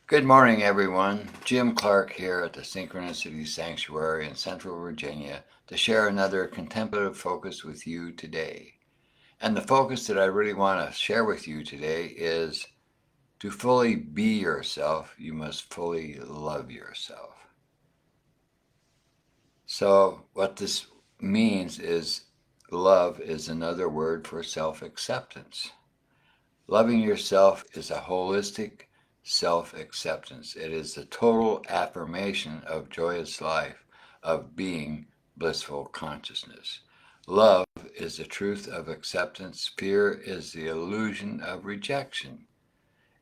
Good morning, everyone. Jim Clark here at the Synchronicity Sanctuary in Central Virginia to share another contemplative focus with you today. And the focus that I really want to share with you today is to fully be yourself, you must fully love yourself. So, what this means is love is another word for self acceptance. Loving yourself is a holistic self acceptance. It is the total affirmation of joyous life, of being blissful consciousness. Love is the truth of acceptance. Fear is the illusion of rejection.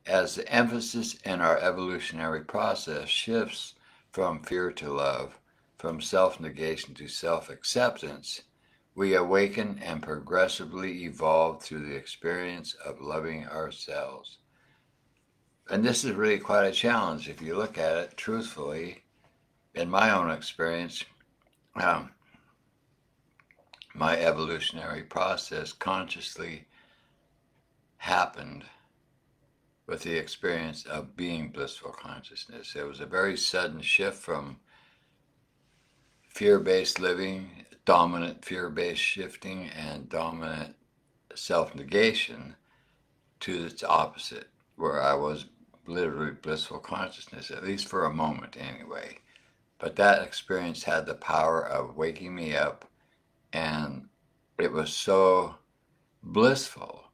As the emphasis in our evolutionary process shifts from fear to love, from self negation to self acceptance, we awaken and progressively evolve through the experience of loving ourselves. And this is really quite a challenge if you look at it truthfully. In my own experience, um, my evolutionary process consciously happened with the experience of being blissful consciousness. It was a very sudden shift from fear based living, dominant fear based shifting, and dominant self negation to its opposite, where I was literally blissful consciousness, at least for a moment anyway. But that experience had the power of waking me up, and it was so blissful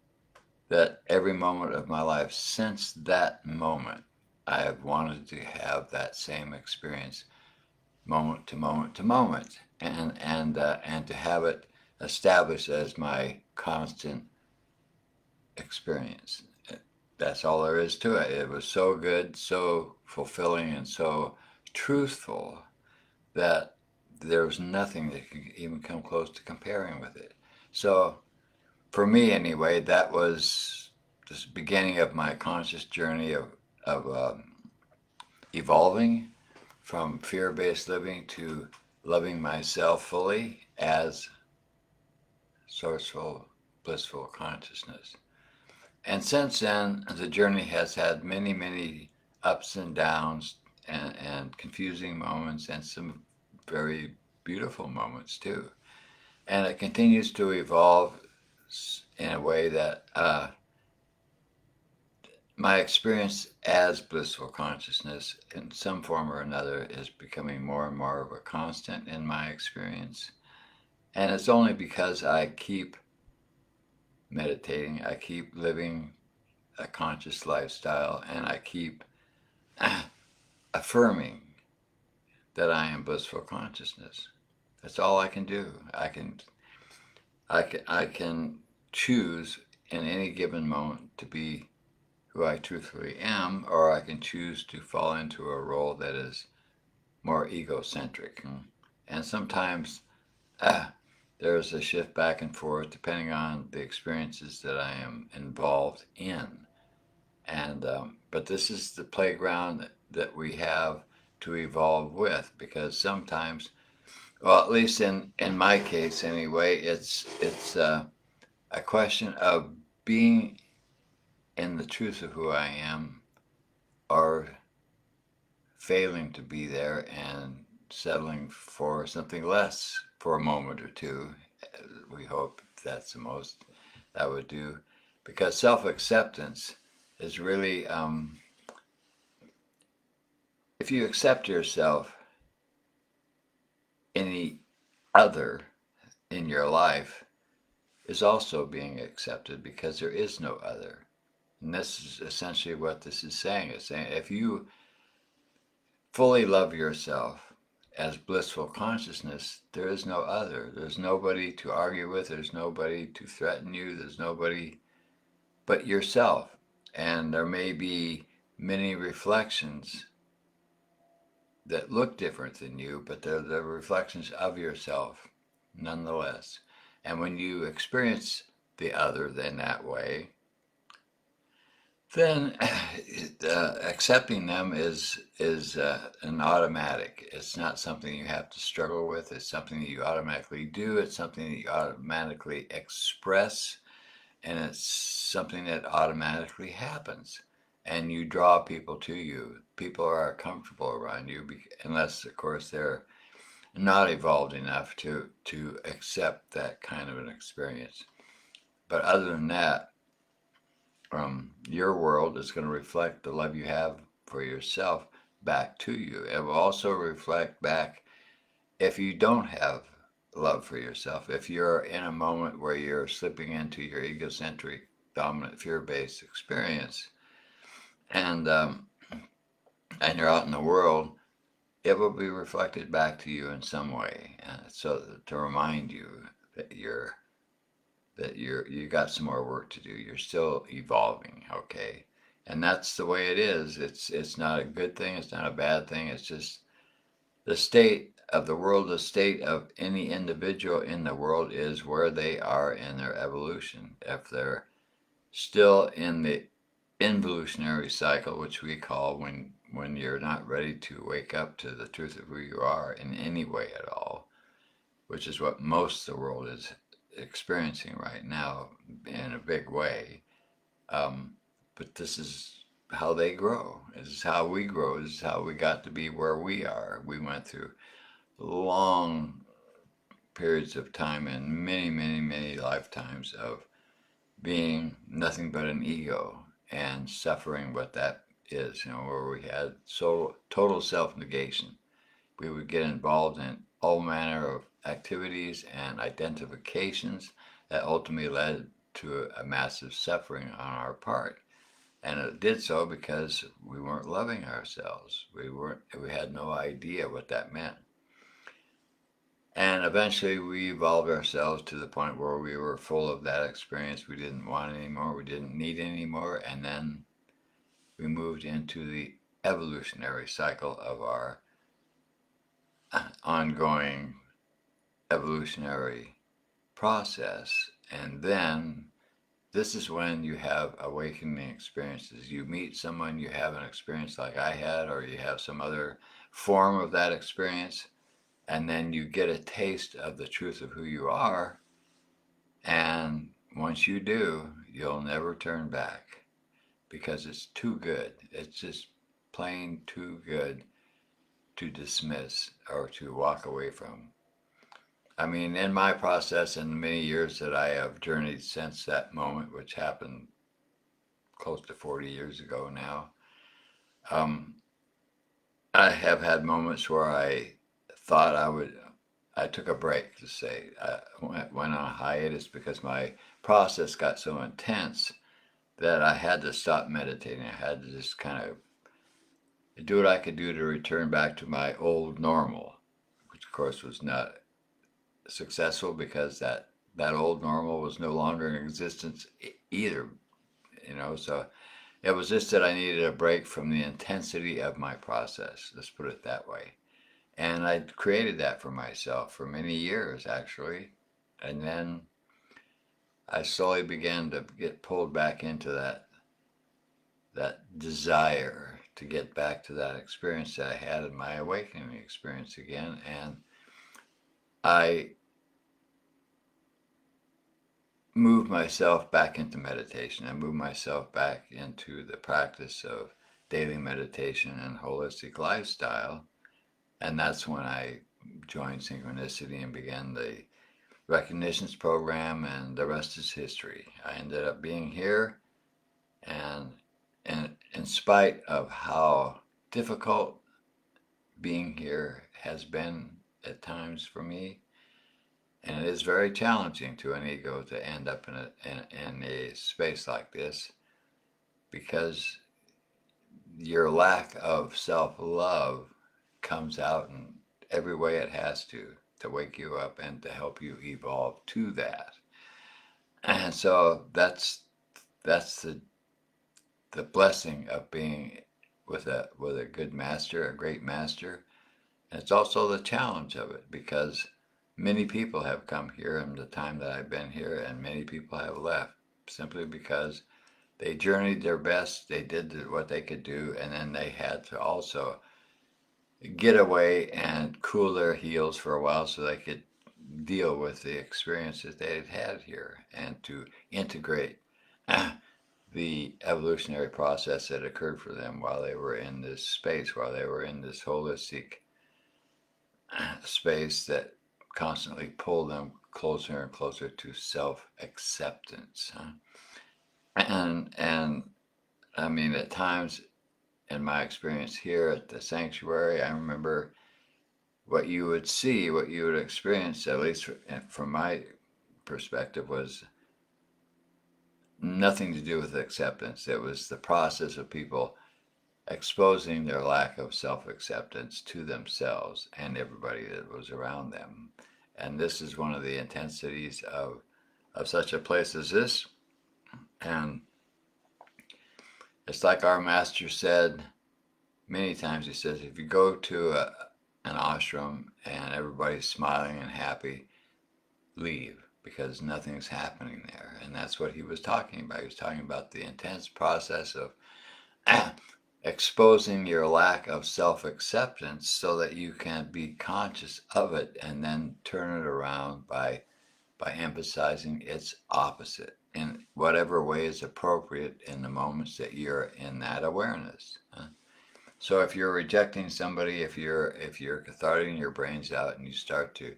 that every moment of my life since that moment, I have wanted to have that same experience moment to moment to moment, and to have it established as my constant experience. That's all there is to it. It was so good, so fulfilling, and so truthful that there was nothing that could even come close to comparing with it. So, for me anyway, that was the beginning of my conscious journey of evolving from fear based living to loving myself fully as sourceful, blissful consciousness. And since then, the journey has had many, many ups and downs and confusing moments and some very beautiful moments too. And it continues to evolve in a way that my experience as blissful consciousness in some form or another is becoming more and more of a constant in my experience. And it's only because I keep meditating, I keep living a conscious lifestyle, and I keep affirming that I am blissful consciousness. That's all I can do. I can choose in any given moment to be who I truthfully am, or I can choose to fall into a role that is more egocentric. And sometimes there's a shift back and forth depending on the experiences that I am involved in. And but this is the playground that we have to evolve with, because sometimes, well, at least in my case anyway, it's a question of being in the truth of who I am, or failing to be there and settling for something less for a moment or two. We hope that's the most that would do, because self acceptance is really, if you accept yourself, any other in your life is also being accepted, because there is no other. And this is essentially what this is saying. It's saying if you fully love yourself as blissful consciousness, there is no other. There's nobody to argue with, there's nobody to threaten you, there's nobody but yourself. And there may be many reflections that look different than you, but they're the reflections of yourself nonetheless. And when you experience the other in that way, then accepting them is an automatic. It's not something you have to struggle with. It's something that you automatically do. It's something that you automatically express, and it's something that automatically happens. and you draw people to you. People are comfortable around you, unless, of course, they're not evolved enough to accept that kind of an experience. But other than that, your world is going to reflect the love you have for yourself back to you. It will also reflect back if you don't have love for yourself. If you're in a moment where you're slipping into your egocentric, dominant, fear-based experience, and and you're out in the world, it will be reflected back to you in some way, so to remind you that you got some more work to do. You're still evolving, okay? And that's the way it is. It's not a good thing. It's not a bad thing. It's just the state of the world. The state of any individual in the world is where they are in their evolution. If they're still in the involutionary cycle, which we call when you're not ready to wake up to the truth of who you are in any way at all, which is what most of the world is experiencing right now in a big way. But this is how they grow. This is how we grow. This is how we got to be where we are. We went through long periods of time and many, many, many lifetimes of being nothing but an ego and suffering what that is, where we had so total self-negation. We would get involved in all manner of activities and identifications that ultimately led to a massive suffering on our part. And it did so because we weren't loving ourselves. We had no idea what that meant. And eventually we evolved ourselves to the point where we were full of that experience. We didn't want anymore. We didn't need anymore. And then we moved into the evolutionary cycle of our ongoing evolutionary process. And then this is when you have awakening experiences. You meet someone, you have an experience like I had, or you have some other form of that experience, and then you get a taste of the truth of who you are. And once you do, you'll never turn back because it's too good. It's just plain too good to dismiss or to walk away from. I mean, in my process, in the many years that I have journeyed since that moment, which happened close to 40 years ago now, um, I have had moments where I thought I took a break to say, I went on a hiatus because my process got so intense that I had to stop meditating. I had to just kind of do what I could do to return back to my old normal, which of course was not successful because that old normal was no longer in existence either, so it was just that I needed a break from the intensity of my process, let's put it that way. And I created that for myself for many years, actually. And then I slowly began to get pulled back into that desire to get back to that experience that I had in my awakening experience again. And I moved myself back into meditation. I moved myself back into the practice of daily meditation and holistic lifestyle. And that's when I joined Synchronicity and began the recognitions program, and the rest is history. I ended up being here, and in spite of how difficult being here has been at times for me, and it is very challenging to an ego to end up in a space like this, because your lack of self-love comes out in every way it has to wake you up and to help you evolve to that. And so that's the blessing of being with a good master, a great master. And it's also the challenge of it, because many people have come here in the time that I've been here, and many people have left simply because they journeyed their best, they did what they could do, and then they had to also get away and cool their heels for a while so they could deal with the experiences they had had here and to integrate the evolutionary process that occurred for them while they were in this space, while they were in this holistic space that constantly pulled them closer and closer to self-acceptance. Huh? And I mean, at times in my experience here at the sanctuary, I remember what you would see, what you would experience, at least from my perspective, was nothing to do with acceptance. It was the process of people exposing their lack of self acceptance to themselves and everybody that was around them. And this is one of the intensities of such a place as this. And it's like our master said many times, he says, if you go to an ashram and everybody's smiling and happy, leave, because nothing's happening there. And that's what he was talking about. He was talking about the intense process of exposing your lack of self-acceptance so that you can be conscious of it and then turn it around by emphasizing its opposite in whatever way is appropriate in the moments that you're in that awareness. So if you're rejecting somebody, if you're catharting your brains out and you start to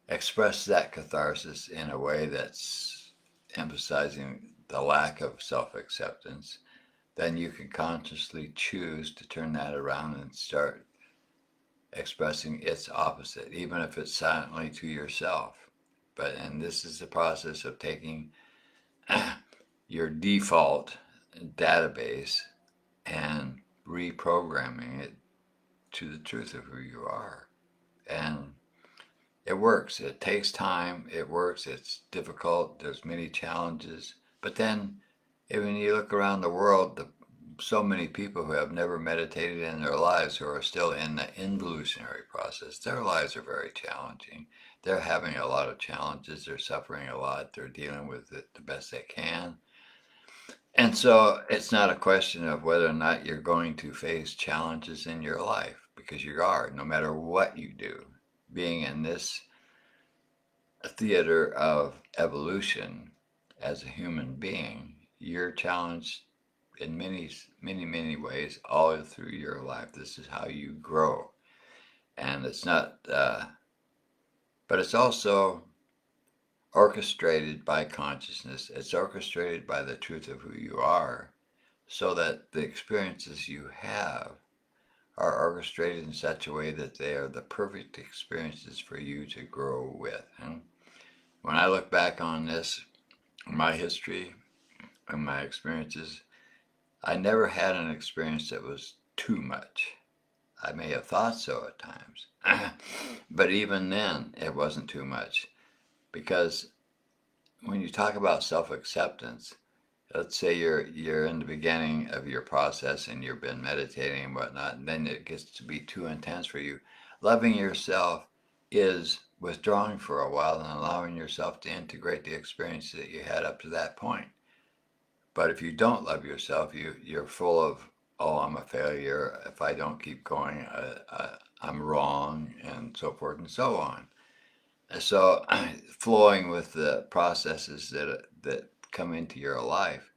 express that catharsis in a way that's emphasizing the lack of self-acceptance, then you can consciously choose to turn that around and start expressing its opposite, even if it's silently to yourself. And this is the process of taking your default database and reprogramming it to the truth of who you are. And it works. It takes time. It works. It's difficult. There's many challenges. But then, when you look around the world, so many people who have never meditated in their lives, who are still in the involutionary process, their lives are very challenging. They're having a lot of challenges. They're suffering a lot. They're dealing with it the best they can. And so it's not a question of whether or not you're going to face challenges in your life, because you are, no matter what you do. Being in this theater of evolution as a human being, you're challenged in many, many, many ways all through your life. This is how you grow. And it's not, but it's also orchestrated by consciousness. It's orchestrated by the truth of who you are, so that the experiences you have are orchestrated in such a way that they are the perfect experiences for you to grow with. And when I look back on this, my history and my experiences, I never had an experience that was too much. I may have thought so at times, but even then, it wasn't too much. Because when you talk about self-acceptance, let's say you're in the beginning of your process and you've been meditating and whatnot, and then it gets to be too intense for you. Loving yourself is withdrawing for a while and allowing yourself to integrate the experience that you had up to that point. But if you don't love yourself, you're full of, oh, I'm a failure. If I don't keep going, I'm wrong, and so forth and so on. So flowing with the processes that come into your life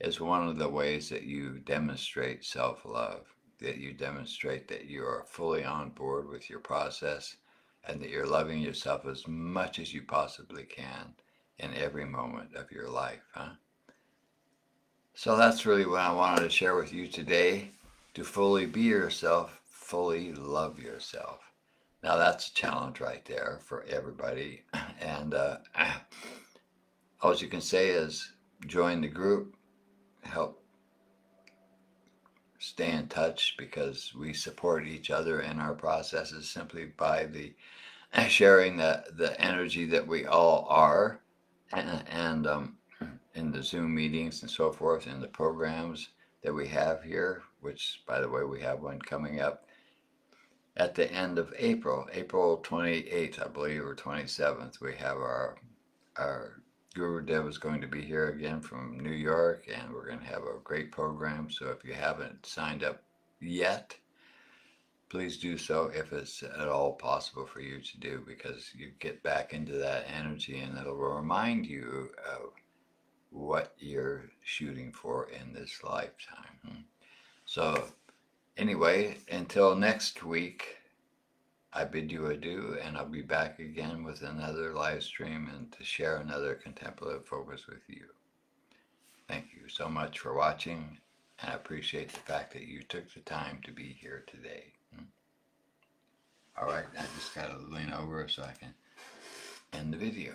is one of the ways that you demonstrate self-love, that you demonstrate that you are fully on board with your process and that you're loving yourself as much as you possibly can in every moment of your life. So that's really what I wanted to share with you today. To fully be yourself, fully love yourself. Now that's a challenge right there for everybody. And all you can say is join the group, help stay in touch, because we support each other in our processes simply by the sharing the energy that we all are, and in the Zoom meetings and so forth, in the programs that we have here, which, by the way, we have one coming up at the end of April, April 28th, I believe, or 27th. We have our Guru Dev is going to be here again from New York, and we're going to have a great program. So if you haven't signed up yet, please do so if it's at all possible for you to do, because you get back into that energy and it'll remind you of what you're shooting for in this lifetime. So anyway, until next week, I bid you adieu, and I'll be back again with another live stream and to share another contemplative focus with you. Thank you so much for watching, and I appreciate the fact that you took the time to be here today. All right, I just got to lean over so I can end the video.